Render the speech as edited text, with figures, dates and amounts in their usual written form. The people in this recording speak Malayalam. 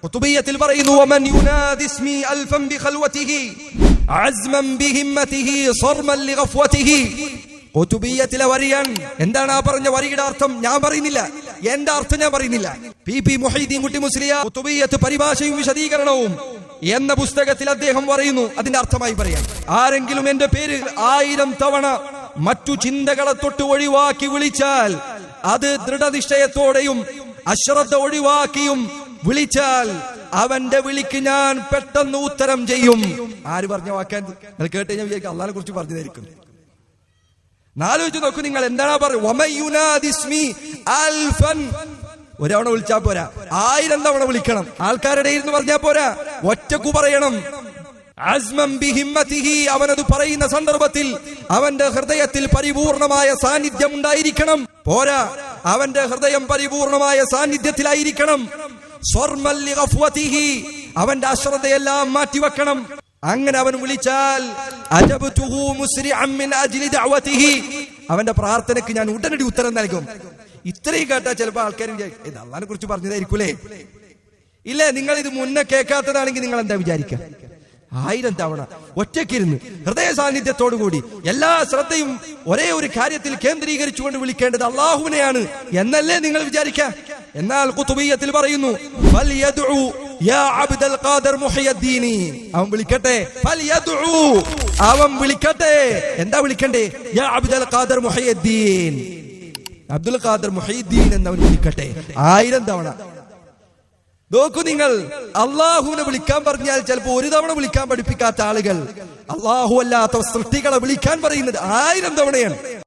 ഖുതുബിയ്യത്തിൽ പറയുന്നു വമൻ യുനാദി ഇസ്മി അൽഫൻ ബിഖൽവതിഹി അസ്മൻ ബിഹിമ്മതിഹി സർമൻ ലിഗഫ്വതിഹി. ഖുതുബിയ്യത്തിലെ വരിയാണ്. എന്താണ് ആ പറഞ്ഞ വരിയുടെ അർത്ഥം? ഞാൻ പറയുന്നില്ല, എന്റെ അർത്ഥം ഞാൻ പറയുന്നില്ല. പി മുഹീദ്ദീൻ കുട്ടി മുസ്ലിയാർ ഖുതുബിയ്യത്ത് പരിഭാഷയും വിശദീകരണവും എന്ന പുസ്തകത്തിൽ അദ്ദേഹം പറയുന്നു. അതിന്റെ അർത്ഥമായി പറയാം, ആരെങ്കിലും എന്റെ പേര് 1000 തവണ മറ്റു ചിന്തകളെ തൊട്ട് ഒഴിവാക്കി വിളിച്ചാൽ, അത് ദൃഢനിശ്ചയത്തോടെയും അശ്രദ്ധ ഒഴിവാക്കിയും വിളിച്ചാൽ അവന്റെ വിളിക്ക് ഞാൻ പെട്ടെന്ന് ഉത്തരം ചെയ്യും. ആര് പറഞ്ഞ വാക്കാൻ കേട്ട് ഞാൻ വിചാരിക്കും അള്ളാഹിനെ കുറിച്ച് പറഞ്ഞതായിരിക്കും. നാലോചിച്ച് നോക്കൂ നിങ്ങൾ, എന്താണ് പറയുന്നത്? ഒരവണ വിളിച്ചാ പോരാ, 1000 തവണ വിളിക്കണം. ആൾക്കാരുടെ ഇരുന്ന് പറഞ്ഞാ പോരാ, ഒറ്റക്കു പറയണം. അസ്മൻ ബിഹിമ്മതിഹി, അവനത് പറയുന്ന സന്ദർഭത്തിൽ അവന്റെ ഹൃദയത്തിൽ പരിപൂർണമായ സാന്നിധ്യം ഉണ്ടായിരിക്കണം. പോരാ, അവന്റെ ഹൃദയം പരിപൂർണമായ സാന്നിധ്യത്തിലായിരിക്കണം. സർമൻ ലിഗഫ്വതിഹി, അവന്റെ അശ്രദ്ധയെല്ലാം മാറ്റിവെക്കണം. അങ്ങനെ അവൻ വിളിച്ചാൽ അജബ്തുഹു മുസ്രിഅൻ മിൻ അജ്ലി ദഅവതിഹി, അവന്റെ പ്രാർത്ഥനയ്ക്ക് ഞാൻ ഉടനടി ഉത്തരം നൽകും. ഇത്രയും കേട്ടാൽ ചിലപ്പോൾ ആൾക്കാർ വിചാരിക്കും ഇത് അള്ളാഹിനെ കുറിച്ച് പറഞ്ഞതായിരിക്കൂലേ. ഇല്ലേ, നിങ്ങൾ ഇത് മുന്നേ കേൾക്കാത്തതാണെങ്കിൽ നിങ്ങൾ എന്താ വിചാരിക്കുക? 1000 തവണ ഒറ്റയ്ക്കിരുന്ന് ഹൃദയ സാന്നിധ്യത്തോടു കൂടി എല്ലാ ശ്രദ്ധയും ഒരേ ഒരു കാര്യത്തിൽ കേന്ദ്രീകരിച്ചുകൊണ്ട് വിളിക്കേണ്ടത് അള്ളാഹുവിനെയാണ് എന്നല്ലേ നിങ്ങൾ വിചാരിക്കുക? എന്നാൽ ഖുതുബിയ്യത്തിൽ പറയുന്നു ഫൽയദ്ഉ യാ അബ്ദുൽ ഖാദിർ മുഹയ്യദ്ദീൻ, അവൻ വിളിക്കട്ടെ. ഫൽയദ്ഉ, അവൻ വിളിക്കട്ടെ. എന്താ വിളിക്കണ്ടേ? യാ അബ്ദുൽ ഖാദിർ മുഹയ്യദ്ദീൻ, അബ്ദുൽ ഖാദിർ മുഹയ്യദ്ദീൻ എന്നവൻ വിളിക്കട്ടെ 1000 തവണ. നോക്കൂ നിങ്ങൾ, അള്ളാഹുവിനെ വിളിക്കാൻ പറഞ്ഞാൽ ചിലപ്പോൾ 1 തവണ വിളിക്കാൻ പഠിപ്പിക്കാത്ത ആളുകൾ അള്ളാഹു അല്ലാത്ത സൃഷ്ടികളെ വിളിക്കാൻ പറയുന്നത് 1000 തവണയാണ്.